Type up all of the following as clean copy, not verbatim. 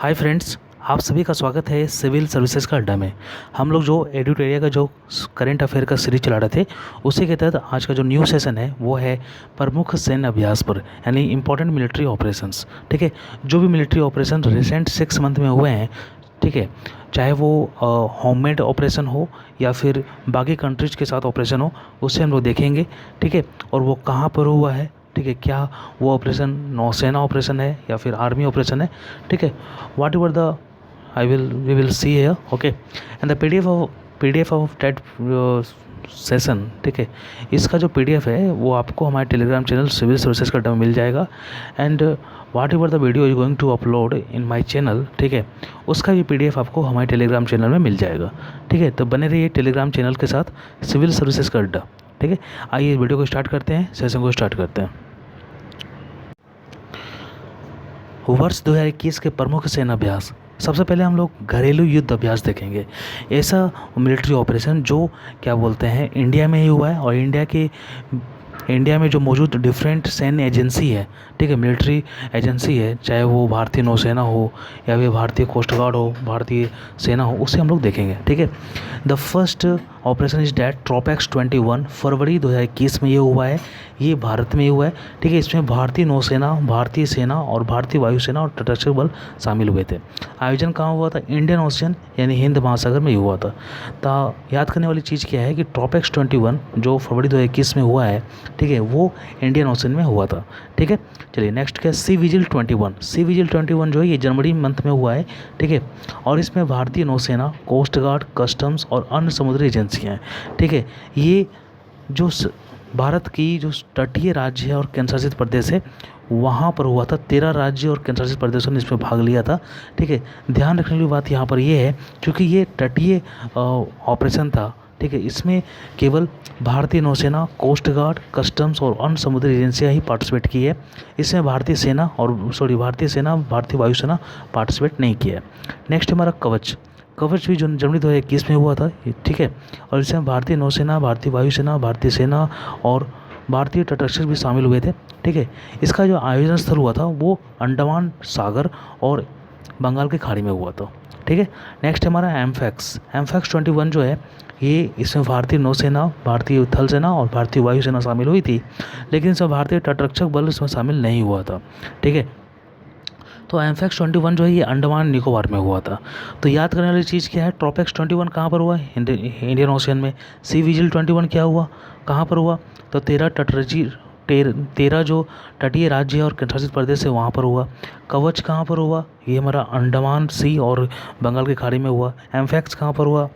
Hi friends, आप सभी का स्वागत है सिविल सर्विसेज का अड्डा में। हम लोग जो एडिटोरिया का जो करंट अफेयर का सीरीज चला रहे थे, उसी के तहत आज का जो न्यू सेशन है वो है प्रमुख सैन्य अभ्यास पर, यानी इंपॉर्टेंट मिलिट्री ऑपरेशंस। ठीक है, जो भी मिलिट्री ऑपरेशन रिसेंट 6 मंथ में हुए हैं, ठीक है, चाहे वो होममेड ऑपरेशन हो या फिर बाकी कंट्रीज के साथ ऑपरेशन हो, उससे हम लोग देखेंगे। ठीक है, और वो कहाँ पर हुआ है, ठीक है, क्या वो ऑपरेशन नौसेना ऑपरेशन है या फिर आर्मी ऑपरेशन है। ठीक है, whatever the we will see है। Okay, and the PDF of that session, ठीक है, इसका जो पीडीएफ है वो आपको हमारे टेलीग्राम चैनल सिविल सर्विसेज का डम मिल जाएगा। And whatever the video is going to upload in my channel, ठीक है, उसका भी पीडीएफ आपको हमारे टेलीग्राम चैनल में मिल जाएगा। ठीक है, तो बने रहिए टेलीग्राम चैनल के साथ, सिविल सर्विसेज का अड्डा। ठीक है, आइए वीडियो को स्टार्ट करते हैं, सेशन को स्टार्ट करते हैं। वर्ष 2021 के प्रमुख सेना अभ्यास। सबसे पहले हम लोग घरेलू युद्ध अभ्यास देखेंगे। ऐसा मिलिट्री ऑपरेशन जो क्या बोलते हैं इंडिया में ही हुआ है, और इंडिया में जो मौजूद डिफरेंट सैन्य एजेंसी है, ठीक है, मिलिट्री एजेंसी है, चाहे वो भारतीय नौसेना हो या फिर भारतीय कोस्ट गार्ड हो, भारतीय सेना हो, उससे हम लोग देखेंगे। ठीक है, the first operation is that ट्रोपैक्स 21 फरवरी 2021 में ये हुआ है, ये भारत में हुआ है। ठीक है, इसमें भारतीय नौसेना, भारतीय सेना और भारतीय वायुसेना और तटरक्षक बल शामिल हुए थे। आयोजन कहाँ हुआ था? इंडियन ओशियन यानी हिंद महासागर में ही हुआ था। तो याद करने वाली चीज़ क्या है कि ट्रोपैक्स 21 जो फरवरी 2021 में हुआ है, ठीक है, वो इंडियन ओशन में हुआ था। ठीक है, चलिए नेक्स्ट क्या, सी विजिल 21। सी विजिल 21 जो है ये जनवरी मंथ में हुआ है। ठीक है, और इसमें भारतीय नौसेना, कोस्ट गार्ड, कस्टम्स और अन्य समुद्री एजेंसियाँ हैं। ठीक है, ये जो भारत की जो तटीय राज्य है और केंद्र शासित प्रदेश है, वहाँ पर हुआ था। 13 राज्य और केंद्र शासित प्रदेशों ने इसमें भाग लिया था। ठीक है, ध्यान रखने वाली बात यहाँ पर ये है, क्योंकि ये तटीय ऑपरेशन था, ठीक है, इसमें केवल भारतीय नौसेना, कोस्ट गार्ड, कस्टम्स और अन्य समुद्री एजेंसियाँ ही पार्टिसिपेट की है। इसमें भारतीय सेना, भारतीय वायुसेना पार्टिसिपेट नहीं किया है। नेक्स्ट हमारा कवच भी जो जनवरी 2021 में हुआ था, ठीक है, और इसमें भारतीय नौसेना, भारतीय वायुसेना, भारतीय सेना और भारतीय तटरक्षक भी शामिल हुए थे। ठीक है, इसका जो आयोजन स्थल हुआ था वो अंडमान सागर और बंगाल की खाड़ी में हुआ था। ठीक है, नेक्स्ट हमारा एमफैक्स 21 जो है, ये इसमें भारतीय नौसेना, भारतीय थल सेना और भारतीय वायुसेना शामिल हुई थी, लेकिन इसमें भारतीय तटरक्षक बल इसमें शामिल नहीं हुआ था। ठीक है, तो एमफैक्स 21 जो है ये अंडमान निकोबार में हुआ था। तो याद करने वाली चीज़ क्या है, ट्रोपैक्स 21 कहाँ पर हुआ? इंडियन ओशियन में। सी विजिल 21 क्या हुआ, कहाँ पर हुआ? तो 13 जो तटीय राज्य और केंद्र शासित प्रदेश है वहाँ पर हुआ। कवच कहाँ पर हुआ? ये हमारा अंडमान सी और बंगाल की खाड़ी में हुआ। एमफैक्स कहाँ पर हुआ?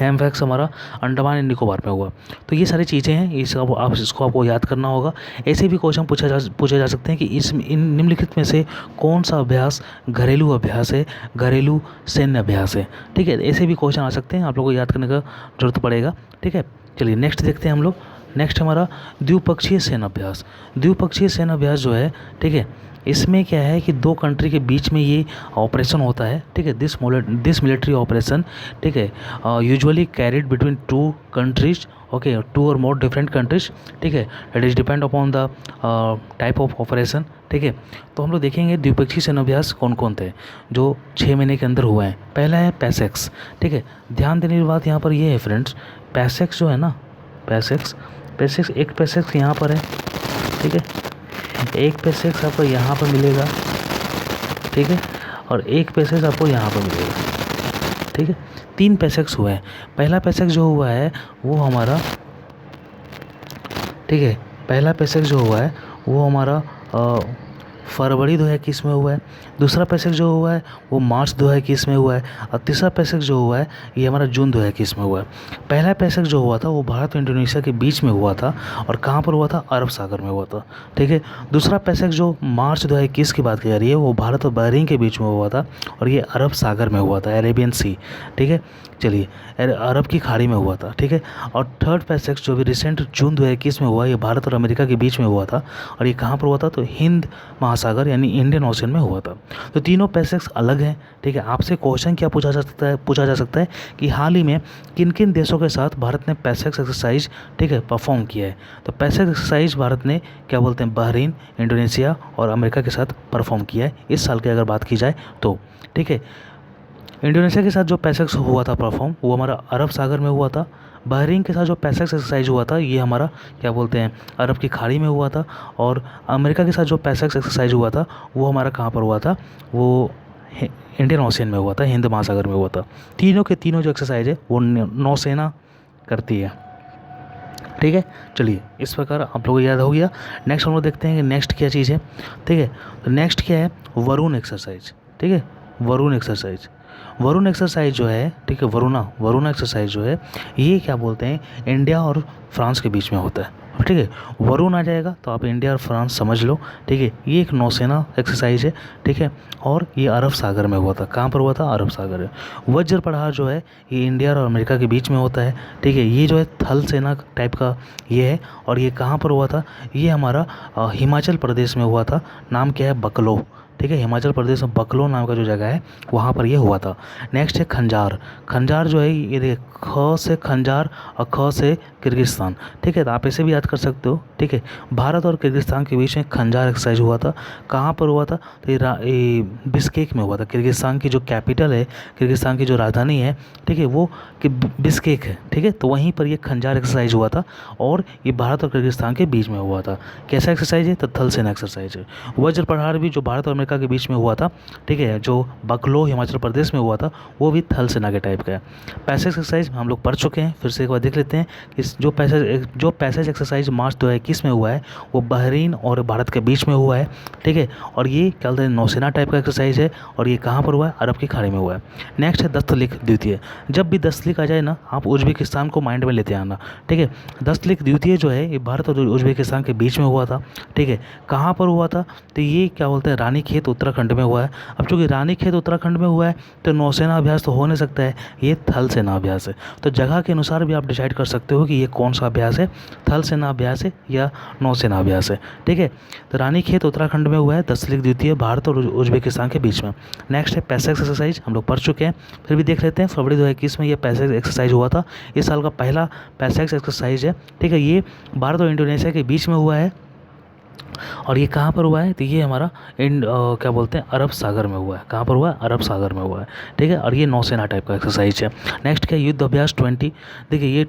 एमफैक्स हमारा अंडमान एंड निकोबार में हुआ। तो ये सारी चीज़ें हैं, इसको आपको याद करना होगा। ऐसे भी क्वेश्चन पूछे जा सकते हैं कि इन निम्नलिखित में से कौन सा अभ्यास घरेलू अभ्यास है, घरेलू सैन्य अभ्यास है। ठीक है, ऐसे भी क्वेश्चन आ सकते हैं, आप लोगों को याद करने का जरूरत पड़ेगा। ठीक है, चलिए नेक्स्ट देखते हैं हम लोग। नेक्स्ट हमारा द्विपक्षीय सैन्य अभ्यास। द्विपक्षीय सैन्य अभ्यास जो है, ठीक है, इसमें क्या है कि दो कंट्री के बीच में ये ऑपरेशन होता है। ठीक है, दिस मिलिट्री ऑपरेशन, ठीक है, usually carried between 2 countries, okay, 2 और मोर डिफरेंट कंट्रीज। ठीक है, it is depend upon the type of operation. ठीक है, तो हम लोग देखेंगे द्विपक्षीय सैन्य अभ्यास कौन कौन थे जो 6 महीने के अंदर हुए हैं। पहला है पैसेक्स। ठीक है, ध्यान देने की बात यहाँ पर ये है फ्रेंड्स, पैसेक्स जो है ना, पैसेक्स एक पैसेक्स यहाँ पर है। ठीक है, एक पैसेक्स आपको यहाँ पर मिलेगा। ठीक है, और एक पैसेक्स आपको यहाँ पर मिलेगा। ठीक है, 3 पैसेक्स हुए हैं। पहला पैसेक्स जो हुआ है वो हमारा, ठीक है, पहला पैसेक्स जो हुआ है वो हमारा फरवरी 2021 में हुआ है। दूसरा पैसेक्स जो हुआ है वो मार्च 2021 में हुआ है, और तीसरा पैसेक्स जो हुआ है ये हमारा जून 2021 में हुआ है। पहला पैसेक्स जो हुआ था वो भारत और इंडोनेशिया के बीच में हुआ था, और कहाँ पर हुआ था? अरब सागर में हुआ था। ठीक है, दूसरा पैसेक्स जो मार्च 2021 की बात की जा रही है वो भारत और बहरीन के बीच में हुआ था, और ये अरब सागर में हुआ था, अरेबियन सी। ठीक है, चलिए, अरब की खाड़ी में हुआ था। ठीक है, और थर्ड पैसेक्स जो भी रिसेंट जून 2021 में हुआ, ये भारत और अमेरिका के बीच में हुआ था, और ये कहाँ पर हुआ था? तो हिंद महासागर महासागर यानी इंडियन ओशन में हुआ था। तो तीनों पैसिफिक अलग हैं, ठीक है। आपसे क्वेश्चन क्या पूछा जा सकता है कि हाल ही में किन किन देशों के साथ भारत ने पैसिफिक एक्सरसाइज, ठीक है, परफॉर्म किया है। तो पैसिफिक एक्सरसाइज भारत ने क्या बोलते हैं बहरीन, इंडोनेशिया और अमेरिका के साथ परफॉर्म किया है इस साल की अगर बात की जाए तो, ठीक है। इंडोनेशिया के साथ जो पैसिफिक हुआ था परफॉर्म, वो हमारा अरब सागर में हुआ था। बहरीन के साथ जो पैसिफिक एक्सरसाइज हुआ था ये हमारा क्या बोलते हैं अरब की खाड़ी में हुआ था। और अमेरिका के साथ जो पैसिफिक एक्सरसाइज हुआ था वो हमारा कहाँ पर हुआ था, वो इंडियन ओशियन में हुआ था, हिंद महासागर में हुआ था। तीनों के तीनों जो एक्सरसाइज है वो नौसेना करती है, ठीक है। चलिए इस प्रकार आप लोगों को याद हो गया। नेक्स्ट हम लोग देखते हैं कि नेक्स्ट क्या चीज़ है, ठीक है। तो नेक्स्ट क्या है, वरुण एक्सरसाइज, ठीक है। वरुण एक्सरसाइज, वरुण एक्सरसाइज जो है, ठीक है, वरुणा एक्सरसाइज जो है ये क्या बोलते हैं इंडिया और फ्रांस के बीच में होता है, ठीक है। वरुण आ जाएगा तो आप इंडिया और फ्रांस समझ लो, ठीक है। ये एक नौसेना एक्सरसाइज है, ठीक है। और ये अरब सागर में हुआ था। कहाँ पर हुआ था, अरब सागर में। वज्र प्रहार जो है ये इंडिया और अमेरिका के बीच में होता है, ठीक है। ये जो है थल सेना टाइप का ये है। और ये कहाँ पर हुआ था, ये हमारा हिमाचल प्रदेश में हुआ था। नाम क्या है, बकलो, ठीक है। हिमाचल प्रदेश में बकलो नाम का जो जगह है वहाँ पर ये हुआ था। नेक्स्ट है खंजार। खंजार जो है ये देखिए ख से खंजार और ख से किर्गिस्तान, ठीक है। तो आप इसे भी याद कर सकते हो, ठीक है। भारत और किर्गिस्तान के बीच में खंजार एक्सरसाइज हुआ था। कहाँ पर हुआ था, तो ये बिस्केक में हुआ था। किर्गिस्तान की जो कैपिटल है, किर्गिस्तान की जो राजधानी है, ठीक है, वो बिस्केक है, ठीक है। तो वहीं पर ये खंजार एक्सरसाइज हुआ था और ये भारत और किर्गिस्तान के बीच में हुआ था। कैसा एक्सरसाइज है, तो थल सेना एक्सरसाइज है। वज्र प्रहार भी जो भारत और अमेरिका के बीच में हुआ था, ठीक है, जो बकलो हिमाचल प्रदेश में हुआ था, वो भी थल सेना के टाइप का है। पैसेज एक्सरसाइज हम लोग पढ़ चुके हैं, फिर से एक बार देख लेते हैं कि जो पैसेज एक्सरसाइज मार्च 2021 में हुआ है वो बहरीन और भारत के बीच में हुआ है, ठीक है। और ये क्या बोलते हैं नौसेना टाइप का एक्सरसाइज है और ये कहाँ पर हुआ है, अरब की खाड़ी में हुआ है। नेक्स्ट है दस्तलिख द्वितीय। जब भी दस्तलिख आ जाए ना, आप उज्बेकिस्तान को माइंड में लेते आना, ठीक है। दस्तलिख द्वितीय जो है ये भारत और उज्बेकिस्तान के बीच में हुआ था, ठीक है। कहाँ पर हुआ था, तो ये क्या बोलते हैं रानीखेत उत्तराखंड में हुआ है। अब चूँकि रानीखेत उत्तराखंड में हुआ है तो नौसेना अभ्यास तो हो नहीं सकता है, ये थल सेना अभ्यास है। तो जगह के अनुसार भी आप डिसाइड कर सकते हो कि ये कौन सा अभ्यास है, थल सेना अभ्यास है या नौसेना अभ्यास है, ठीक है। तो रानीखेत उत्तराखंड में हुआ है, दस्तलिख द्वितीय भारत और उज्बेकिस्तान के बीच में। नेक्स्ट है पैसेज एक्सरसाइज, हम लोग पढ़ चुके हैं, फिर भी देख लेते हैं। फरवरी 2021 में ये पैसेज एक्सरसाइज हुआ था। इस साल का पहला पैसेज एक्सरसाइज है, ठीक है। ये भारत और इंडोनेशिया के बीच में हुआ है और ये कहाँ पर हुआ है, तो ये हमारा क्या बोलते हैं अरब सागर में हुआ है। कहाँ पर हुआ है, अरब सागर में हुआ है, ठीक है। और ये नौसेना टाइप का एक्सरसाइज है। नेक्स्ट क्या युद्ध अभ्यास 20। देखिए ये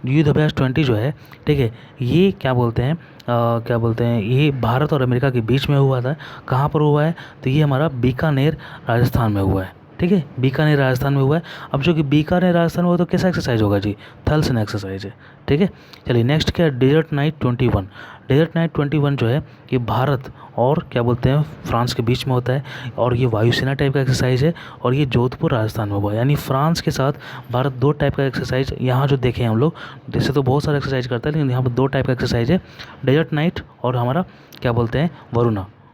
युद्ध अभ्यास 20 जो है, ठीक है, ये क्या बोलते हैं क्या बोलते हैं ये भारत और अमेरिका के बीच में हुआ था। कहाँ पर हुआ है, तो ये हमारा बीकानेर राजस्थान में हुआ है, ठीक है। बीकानेर राजस्थान में हुआ है। अब जो कि बीकानेर राजस्थान में हुआ तो कैसा एक्सरसाइज होगा जी, थल सेना एक्सरसाइज है, ठीक है। चलिए नेक्स्ट क्या है, डेजर्ट नाइट 21। डेजर्ट नाइट 21 जो है ये भारत और क्या बोलते हैं फ्रांस के बीच में होता है और ये वायुसेना टाइप का एक्सरसाइज है और ये जोधपुर राजस्थान में हुआ है। यानी फ्रांस के साथ भारत दो टाइप का एक्सरसाइज यहाँ जो देखें हम लोग, जैसे तो बहुत सारा एक्सरसाइज करता है लेकिन यहाँ पर दो टाइप का एक्सरसाइज है, डेजर्ट नाइट और हमारा क्या बोलते हैं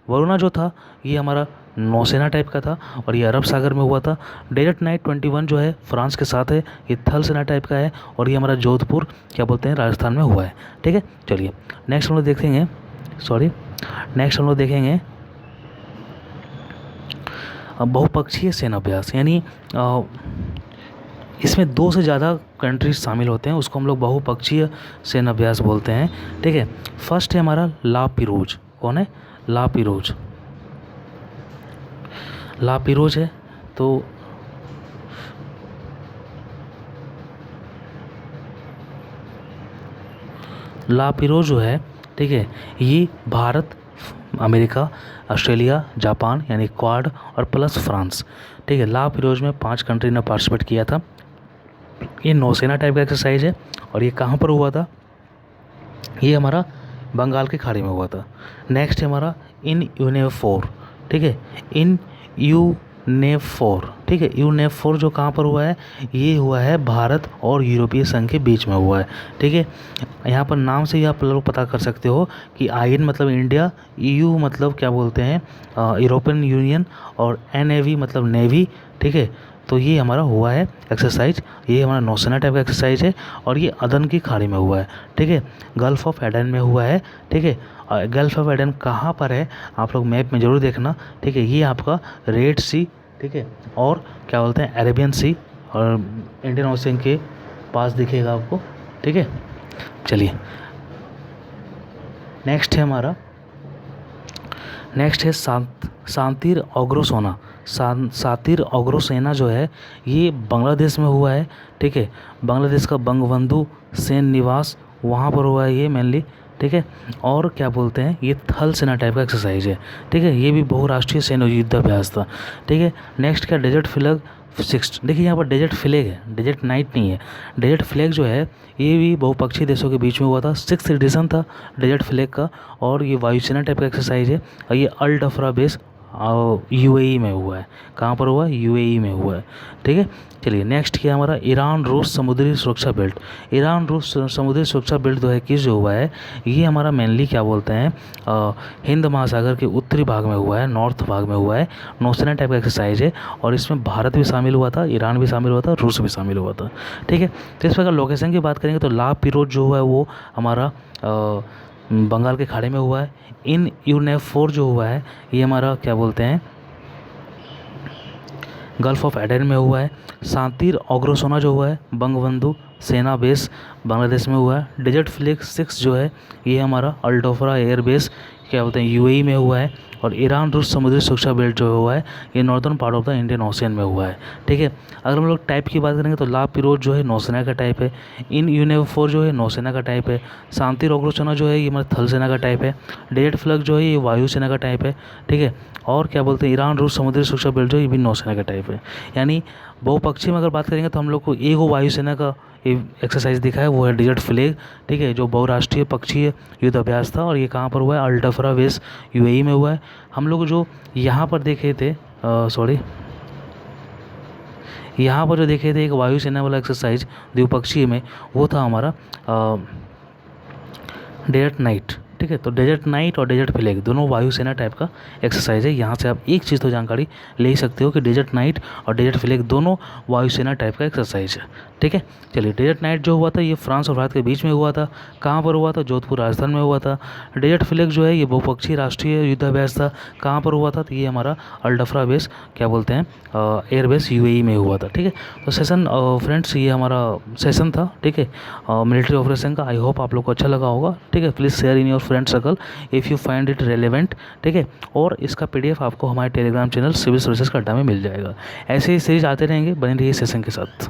वरुणा जो था ये हमारा नौसेना टाइप का था और ये अरब सागर में हुआ था। डेजर्ट नाइट 21 जो है फ्रांस के साथ है, ये थल सेना टाइप का है और ये हमारा जोधपुर क्या बोलते हैं राजस्थान में हुआ है, ठीक है। चलिए नेक्स्ट हम लोग देखेंगे बहुपक्षीय सेना अभ्यास। यानी इसमें दो से ज़्यादा कंट्रीज शामिल होते हैं, उसको हम लोग बहुपक्षीय सेना अभ्यास बोलते हैं, ठीक है। फर्स्ट है हमारा ला पिरोज। कौन है, ला पिरोज है। तो ला पिरोज जो है, ठीक है, ये भारत, अमेरिका, ऑस्ट्रेलिया, जापान यानी क्वाड और प्लस फ्रांस, ठीक है। ला पिरोज में 5 कंट्री ने पार्टिसिपेट किया था। ये नौसेना टाइप का एक्सरसाइज है और ये कहाँ पर हुआ था, ये हमारा बंगाल की खाड़ी में हुआ था। नेक्स्ट है हमारा इन यूनेफोर, ठीक है, इन यूनेफोर, ठीक है। यूनेफोर जो कहाँ पर हुआ है, ये हुआ है भारत और यूरोपीय संघ के बीच में हुआ है, ठीक है। यहाँ पर नाम से ही आप लोग पता कर सकते हो कि IN मतलब इंडिया, EU मतलब क्या बोलते हैं यूरोपियन यूनियन और NAV मतलब नेवी, ठीक है। तो ये हमारा हुआ है एक्सरसाइज, ये हमारा नौसेना टाइप का एक्सरसाइज है और ये अदन की खाड़ी में हुआ है, ठीक है, गल्फ ऑफ एडन में हुआ है, ठीक है। गल्फ ऑफ एडन कहाँ पर है आप लोग मैप में ज़रूर देखना, ठीक है। ये आपका रेड सी, ठीक है, और क्या बोलते हैं अरेबियन सी और इंडियन ओशन के पास दिखेगा आपको, ठीक है। चलिए नेक्स्ट है हमारा, नेक्स्ट है सांतीर अग्रोसोना। सांतीर अग्रोसेना जो है ये बांग्लादेश में हुआ है, ठीक है। बांग्लादेश का बंगबंधु सेन निवास वहाँ पर हुआ है ये मेनली, ठीक है। और क्या बोलते हैं ये थल सेना टाइप का एक्सरसाइज है, ठीक है। ये भी बहुराष्ट्रीय सैन्य युद्धाभ्यास था, ठीक है। नेक्स्ट क्या डेजर्ट फ्लैग 6, देखिए यहाँ पर डेजर्ट फ्लैग है, डेजर्ट नाइट नहीं है। डेजर्ट फ्लैग जो है ये भी बहुपक्षीय देशों के बीच में हुआ था, 6th एडिशन था डेजर्ट फ्लैग का, और ये वायुसेना टाइप का एक्सरसाइज है और ये अल डफरा बेस यूएई में हुआ है। कहाँ पर हुआ है? यूएई में हुआ है, ठीक है। चलिए नेक्स्ट क्या हमारा ईरान रूस समुद्री सुरक्षा बेल्ट। ईरान रूस समुद्री सुरक्षा बेल्ट 2021 जो हुआ है ये हमारा मेनली क्या बोलते हैं हिंद महासागर के उत्तरी भाग में हुआ है, नॉर्थ भाग में हुआ है। नौसेना टाइप का एक्सरसाइज है और इसमें भारत भी शामिल हुआ था, ईरान भी शामिल हुआ था, रूस भी शामिल हुआ था, ठीक है। तो इस प्रकार लोकेशन की बात करेंगे तो ला पिरोज जो हुआ है वो हमारा बंगाल के खाड़ी में हुआ है। इन यूनेफ 4 जो हुआ है ये हमारा क्या बोलते हैं गल्फ ऑफ एडन में हुआ है। सांतीर अग्रोसोना जो हुआ है बंगबंधु सेना बेस बांग्लादेश में हुआ है। डेजर्ट फ्लैग 6 जो है ये हमारा अल डोफरा एयर बेस क्या बोलते हैं यूएई में हुआ है। और ईरान रूस समुद्री सुरक्षा बेल्ट जो हुआ है ये northern part of the Indian ocean में हुआ है, ठीक है। अगर हम लोग टाइप की बात करेंगे तो ला पिरोज जो है नौसेना का टाइप है, इन यूनेफ 4 जो है नौसेना का टाइप है, सांतीर अग्रोसोना जो है ये हमारा थल सेना का टाइप है, डेजर्ट फ्लैग जो है ये वायुसेना का टाइप है, ठीक है। और क्या बोलते हैं ईरान रूस समुद्री सुरक्षा बेल्ट जो है ये भी नौसेना का टाइप है। यानी बहुपक्षीय में अगर बात करेंगे तो हम लोग को एक वायुसेना का एक्सरसाइज दिखा है वो है डेजर्ट फ्लैग, ठीक है, जो बहुराष्ट्रीय पक्षीय युद्ध अभ्यास था और ये कहाँ पर हुआ है अल डफरा बेस यूएई में हुआ है। हम लोग जो यहाँ पर देखे थे यहाँ पर जो देखे थे एक वायुसेना वाला एक्सरसाइज द्विपक्षीय में वो था हमारा डेजर्ट नाइट, ठीक है। तो डेजर्ट नाइट और डेजर्ट फ्लैग दोनों वायुसेना टाइप का एक्सरसाइज है। यहाँ से आप एक चीज़ तो जानकारी ले ही सकते हो कि डेजर्ट नाइट और डेजर्ट फ्लैग दोनों वायुसेना टाइप का एक्सरसाइज है, ठीक है। चलिए डेजर्ट नाइट जो हुआ था ये फ्रांस और भारत के बीच में हुआ था। कहाँ पर हुआ था? जोधपुर राजस्थान में हुआ था। डेजर्ट फ्लैग जो है ये बहुपक्षीय राष्ट्रीय युद्धाभ्यास था। कहाँ पर हुआ था? तो ये हमारा अल डफरा बेस क्या बोलते हैं एयरबेस यूएई में हुआ था, ठीक है। तो सेशन फ्रेंड्स ये हमारा सेशन था, ठीक है, मिलिट्री ऑपरेशन का। आई होप आप लोग को अच्छा लगा होगा, ठीक है। Please share in your friend circle if you find it relevant, ठीक है। और इसका पीडीएफ आपको हमारे टेलीग्राम चैनल सिविल सर्विसेज का अड्डा में मिल जाएगा। ऐसे ही सीरीज आते रहेंगे, बने रहिए सेशन के साथ।